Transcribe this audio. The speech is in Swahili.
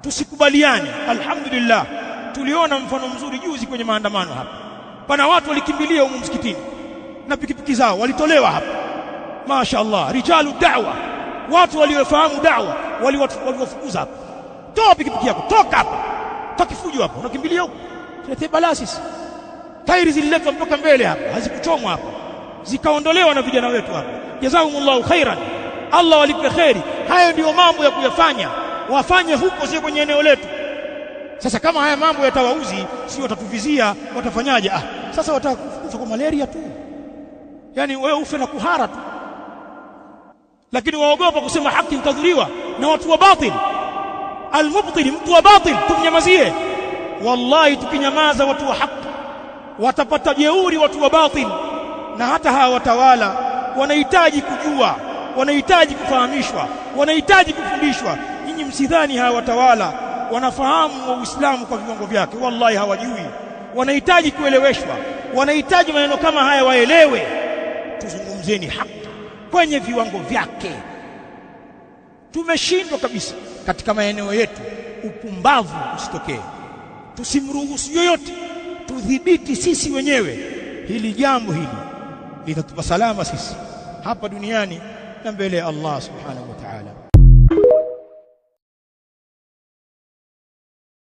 tusikubaliane. Alhamdulillah, tuliona mfano mzuri juzi kwenye maandamano hapa. Pana watu walikimbilia huko msikitini na pikipiki zao walitolewa hapa. Mashaallah, rijalu da'wa, watu waliofahamu da'wa waliwafukuza hapa. Toa pikipiki yako, toka hapa, takifujo hapa, unakimbilia huko. Tulete balasis. Tairi zililetwa mpaka mbele hapa, hazikuchomwa hapa, zikaondolewa na vijana wetu hapa. Jazakumullahu khairan, Allah walipe khairi. Hayo ndio mambo ya kuyafanya, wafanye huko, sio kwenye eneo letu. Sasa kama haya mambo yatawauzi, si watatuvizia, watafanyaje? Sasa watakufa kwa malaria tu, yani wewe ufe na kuhara tu, lakini waogopa kusema haki mtadhuriwa na watu wa batil. Almubtil, mtu wa batil tumnyamazie. Wallahi tukinyamaza watu wa haki watapata jeuri watu wa batil. Na hata hawa watawala wanahitaji kujua, wanahitaji kufahamishwa, wanahitaji kufundishwa. Nyinyi msidhani hawa watawala wanafahamu wa Uislamu kwa viwango vyake, wallahi hawajui. Wanahitaji kueleweshwa, wanahitaji maneno kama haya waelewe. Tuzungumzeni haki kwenye viwango vyake. Tumeshindwa kabisa katika maeneo yetu, upumbavu usitokee. Tusimruhusu yoyote, tudhibiti sisi wenyewe. Hili jambo hili litatupa salama sisi hapa duniani na mbele ya Allah subhanahu wa ta'ala.